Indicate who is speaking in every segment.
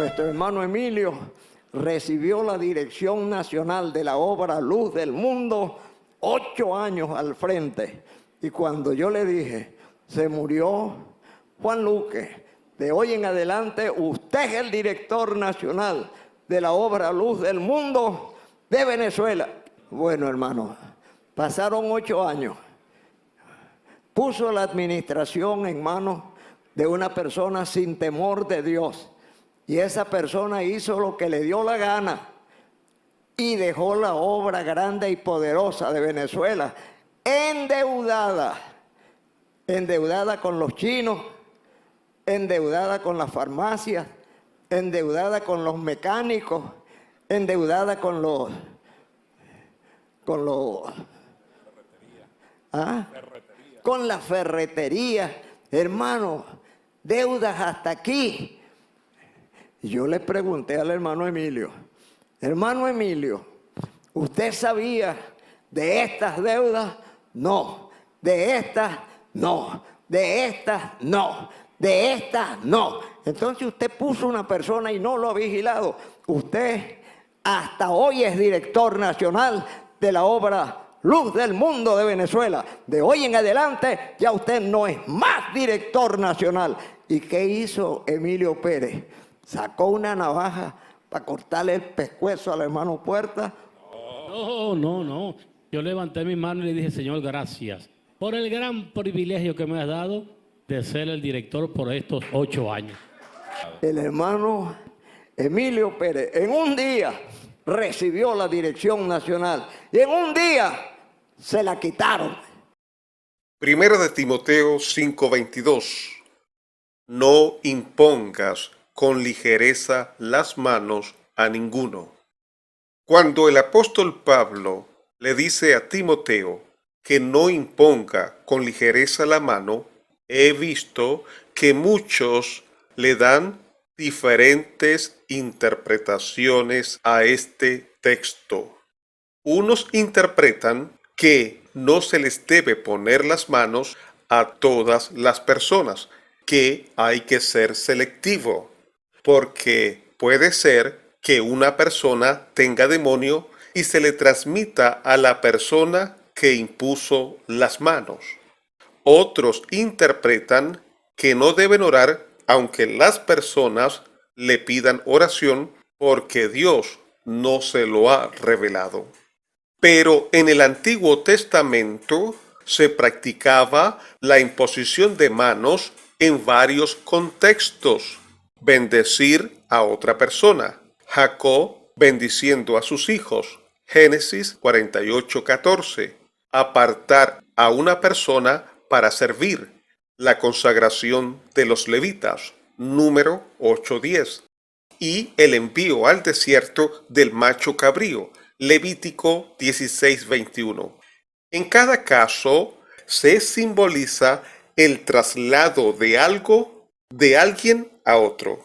Speaker 1: nuestro hermano Emilio recibió la dirección nacional de la obra Luz del Mundo 8 años al frente. Y cuando yo le dije, se murió Juan Luque, de hoy en adelante usted es el director nacional de la obra Luz del Mundo de Venezuela. Bueno, hermano, pasaron 8 años. Puso la administración en manos de una persona sin temor de Dios. Y esa persona hizo lo que le dio la gana y dejó la obra grande y poderosa de Venezuela endeudada. Endeudada con los chinos, endeudada con las farmacias, endeudada con los mecánicos, endeudada con con la ferretería. Hermano, deudas hasta aquí. Y yo le pregunté al hermano Emilio, ¿usted sabía de estas deudas? No. De estas, no. De estas, no. De estas, no. Entonces usted puso una persona y no lo ha vigilado. Usted hasta hoy es director nacional de la obra Luz del Mundo de Venezuela. De hoy en adelante ya usted no es más director nacional. ¿Y qué hizo Emilio Pérez? Sacó una navaja para cortarle el pescuezo al hermano Puerta.
Speaker 2: No. Yo levanté mi mano y le dije, Señor, gracias por el gran privilegio que me has dado de ser el director por estos 8 años.
Speaker 1: El hermano Emilio Pérez en un día recibió la dirección nacional y en un día se la quitaron.
Speaker 3: Primera de Timoteo 5:22. No impongas con ligereza las manos a ninguno. Cuando el apóstol Pablo le dice a Timoteo que no imponga con ligereza la mano, he visto que muchos le dan diferentes interpretaciones a este texto. Unos interpretan que no se les debe poner las manos a todas las personas, que hay que ser selectivo, porque puede ser que una persona tenga demonio y se le transmita a la persona que impuso las manos. Otros interpretan que no deben orar aunque las personas le pidan oración, porque Dios no se lo ha revelado. Pero en el Antiguo Testamento se practicaba la imposición de manos en varios contextos. Bendecir a otra persona. Jacob bendiciendo a sus hijos. Génesis 48:14. Apartar a una persona para servir. La consagración de los levitas. Número 8:10. Y el envío al desierto del macho cabrío. Levítico 16:21. En cada caso se simboliza el traslado de algo de alguien a otro.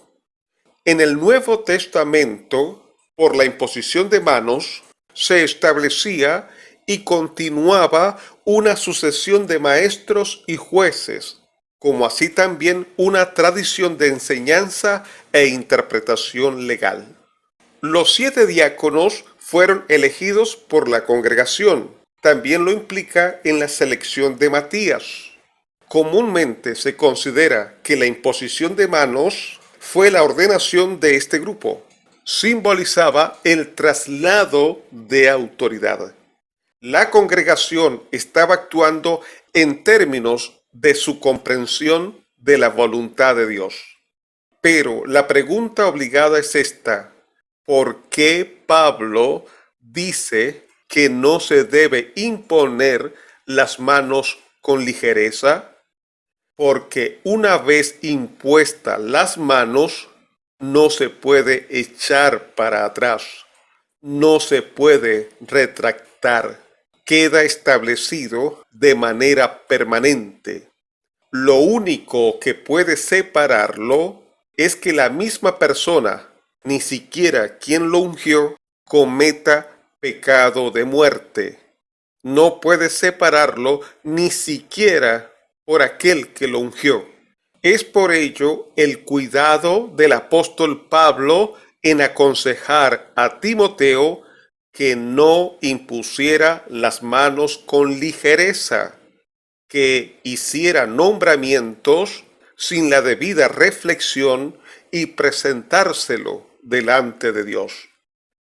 Speaker 3: En el Nuevo Testamento, por la imposición de manos, se establecía y continuaba una sucesión de maestros y jueces, como así también una tradición de enseñanza e interpretación legal. Los 7 diáconos fueron elegidos por la congregación. También lo implica en la selección de Matías. Comúnmente se considera que la imposición de manos fue la ordenación de este grupo. Simbolizaba el traslado de autoridad. La congregación estaba actuando en términos de su comprensión de la voluntad de Dios. Pero la pregunta obligada es esta: ¿por qué Pablo dice que no se debe imponer las manos con ligereza? Porque una vez impuestas las manos, no se puede echar para atrás, no se puede retractar, queda establecido de manera permanente. Lo único que puede separarlo es que la misma persona, ni siquiera quien lo ungió, cometa pecado de muerte. No puede separarlo ni siquiera por aquel que lo ungió. Es por ello el cuidado del apóstol Pablo en aconsejar a Timoteo que no impusiera las manos con ligereza, que hiciera nombramientos sin la debida reflexión y presentárselo delante de Dios.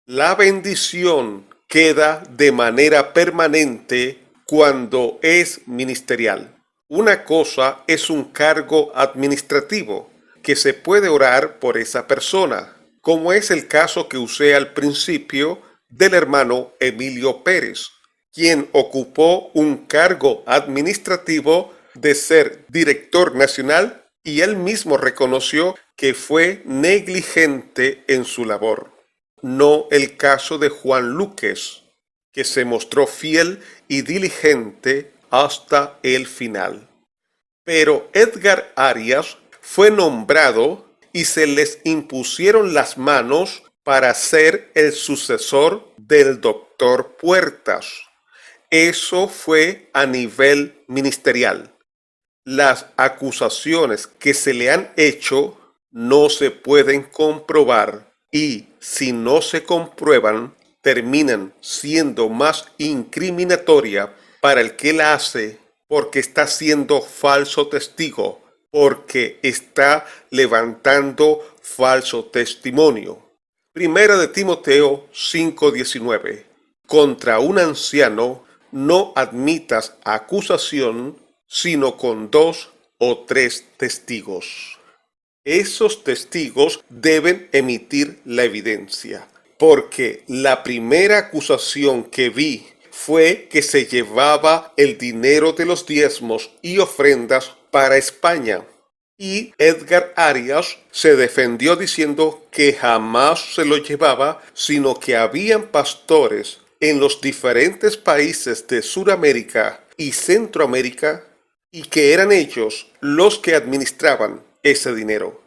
Speaker 3: La bendición queda de manera permanente cuando es ministerial. Una cosa es un cargo administrativo, que se puede orar por esa persona, como es el caso que usé al principio del hermano Emilio Pérez, quien ocupó un cargo administrativo de ser director nacional y él mismo reconoció que fue negligente en su labor. No el caso de Juan Luques, que se mostró fiel y diligente hasta el final. Pero Edgar Arias fue nombrado y se les impusieron las manos para ser el sucesor del doctor Puertas. Eso fue a nivel ministerial. Las acusaciones que se le han hecho no se pueden comprobar y, si no se comprueban, terminan siendo más incriminatoria para el que la hace, porque está siendo falso testigo, porque está levantando falso testimonio. Primera de Timoteo 5:19. Contra un anciano no admitas acusación, sino con 2 o 3 testigos. Esos testigos deben emitir la evidencia, porque la primera acusación que vi fue que se llevaba el dinero de los diezmos y ofrendas para España. Y Edgar Arias se defendió diciendo que jamás se lo llevaba, sino que habían pastores en los diferentes países de Sudamérica y Centroamérica y que eran ellos los que administraban ese dinero.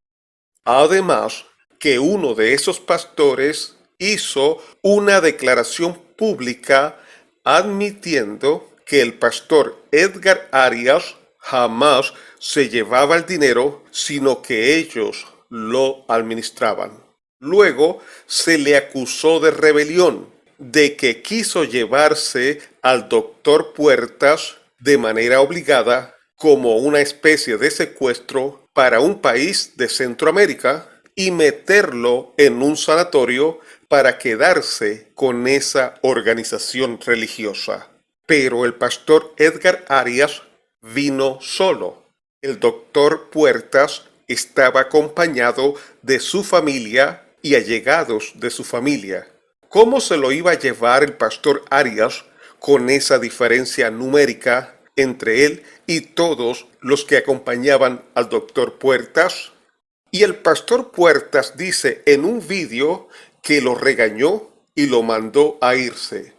Speaker 3: Además, que uno de esos pastores hizo una declaración pública admitiendo que el pastor Edgar Arias jamás se llevaba el dinero, sino que ellos lo administraban. Luego se le acusó de rebelión, de que quiso llevarse al doctor Puertas de manera obligada como una especie de secuestro para un país de Centroamérica y meterlo en un sanatorio para quedarse con esa organización religiosa. Pero el pastor Edgar Arias vino solo. El doctor Puertas estaba acompañado de su familia y allegados de su familia. ¿Cómo se lo iba a llevar el pastor Arias con esa diferencia numérica entre él y todos los que acompañaban al doctor Puertas? Y el pastor Puertas dice en un vídeo que lo regañó y lo mandó a irse.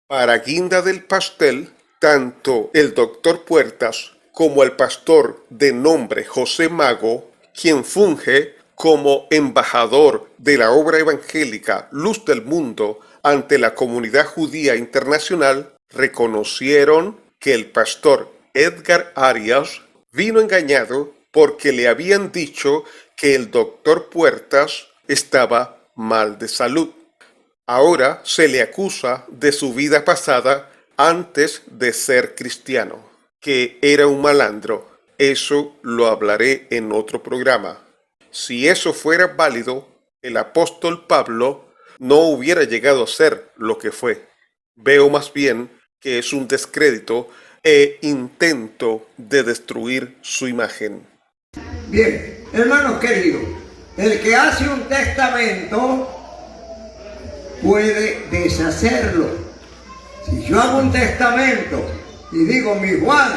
Speaker 3: Para guinda del pastel, tanto el doctor Puertas como el pastor de nombre José Mago, quien funge como embajador de la obra evangélica Luz del Mundo ante la comunidad judía internacional, reconocieron que el pastor Edgar Arias vino engañado porque le habían dicho que el doctor Puertas estaba mal de salud. Ahora se le acusa de su vida pasada antes de ser cristiano, que era un malandro. Eso lo hablaré en otro programa. Si eso fuera válido, el apóstol Pablo no hubiera llegado a ser lo que fue. Veo más bien que es un descrédito e intento de destruir su imagen.
Speaker 1: Bien, hermanos queridos, el que hace un testamento puede deshacerlo. Si yo hago un testamento y digo mi Juan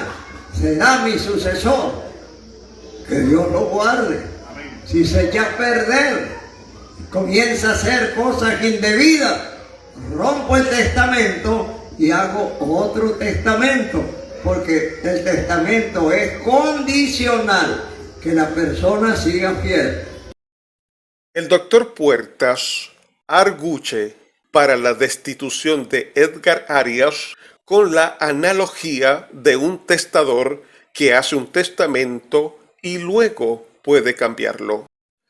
Speaker 1: será mi sucesor, que Dios lo guarde. Si se echa a perder, comienza a hacer cosas indebidas, rompo el testamento y hago otro testamento, porque el testamento es condicional, que la persona siga fiel.
Speaker 3: El doctor Puertas arguye para la destitución de Edgar Arias con la analogía de un testador que hace un testamento y luego puede cambiarlo.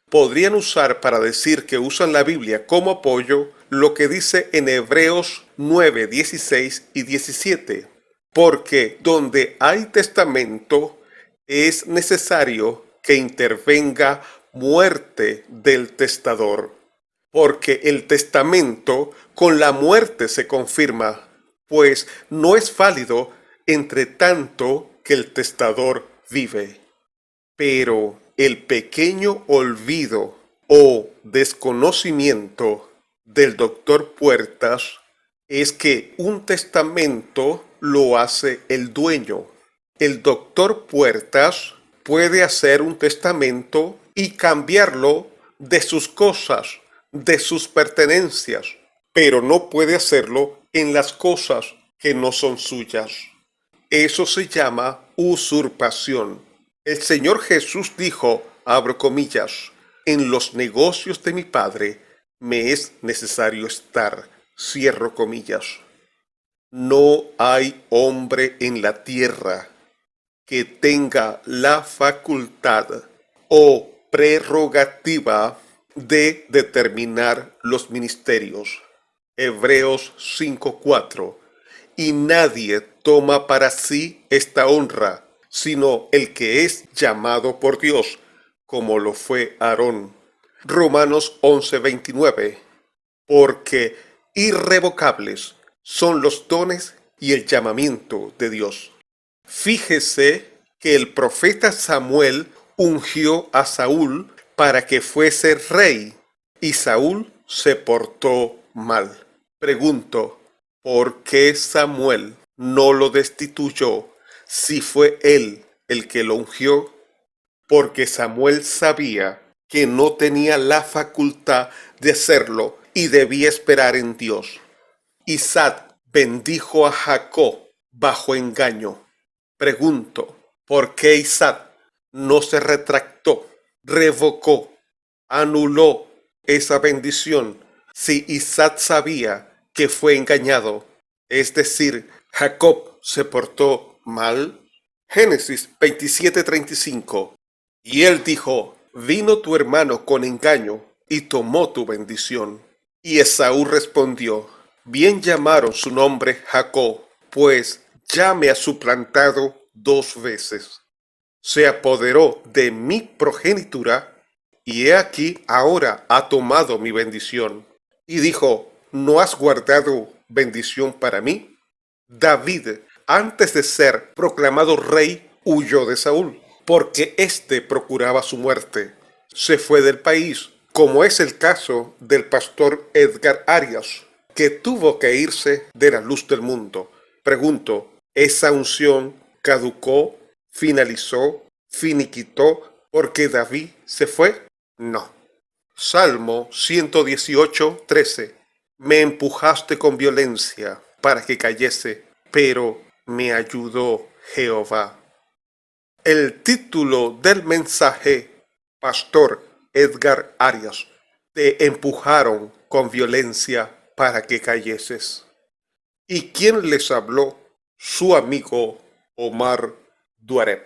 Speaker 3: Podrían usar para decir que usan la Biblia como apoyo lo que dice en Hebreos 9, 16 y 17. Porque donde hay testamento es necesario que intervenga muerte del testador. Porque el testamento con la muerte se confirma, pues no es válido entre tanto que el testador vive. Pero el pequeño olvido o desconocimiento del doctor Puertas es que un testamento lo hace el dueño. El doctor Puertas puede hacer un testamento y cambiarlo de sus cosas, de sus pertenencias, pero no puede hacerlo en las cosas que no son suyas. Eso se llama usurpación. El Señor Jesús dijo, abro comillas, en los negocios de mi Padre me es necesario estar, cierro comillas. No hay hombre en la tierra que tenga la facultad o prerrogativa de determinar los ministerios. Hebreos 5:4. Y nadie toma para sí esta honra, sino el que es llamado por Dios, como lo fue Aarón. Romanos 11:29. Porque irrevocables son los dones y el llamamiento de Dios. Fíjese que el profeta Samuel ungió a Saúl para que fuese rey, y Saúl se portó mal. Pregunto, ¿por qué Samuel no lo destituyó si fue él el que lo ungió? Porque Samuel sabía que no tenía la facultad de hacerlo y debía esperar en Dios. Isaac bendijo a Jacob bajo engaño. Pregunto, ¿por qué Isaac no se retractó, revocó, anuló esa bendición si Isaac sabía que fue engañado? Es decir, Jacob se portó mal. Génesis 27:35. Y él dijo, vino tu hermano con engaño y tomó tu bendición. Y Esaú respondió, bien llamaron su nombre Jacob, pues ya me ha suplantado 2 veces. Se apoderó de mi progenitura, y he aquí ahora ha tomado mi bendición. Y dijo, ¿no has guardado bendición para mí? David, antes de ser proclamado rey, huyó de Saúl, porque éste procuraba su muerte. Se fue del país, como es el caso del pastor Edgar Arias, que tuvo que irse de la luz del mundo. Pregunto, ¿esa unción caducó, finalizó, finiquitó porque David se fue? No. Salmo 118:13. Me empujaste con violencia para que cayese, pero me ayudó Jehová. El título del mensaje, Pastor Edgar Arias, te empujaron con violencia para que cayeses. ¿Y quién les habló? Su amigo Omar Duareb.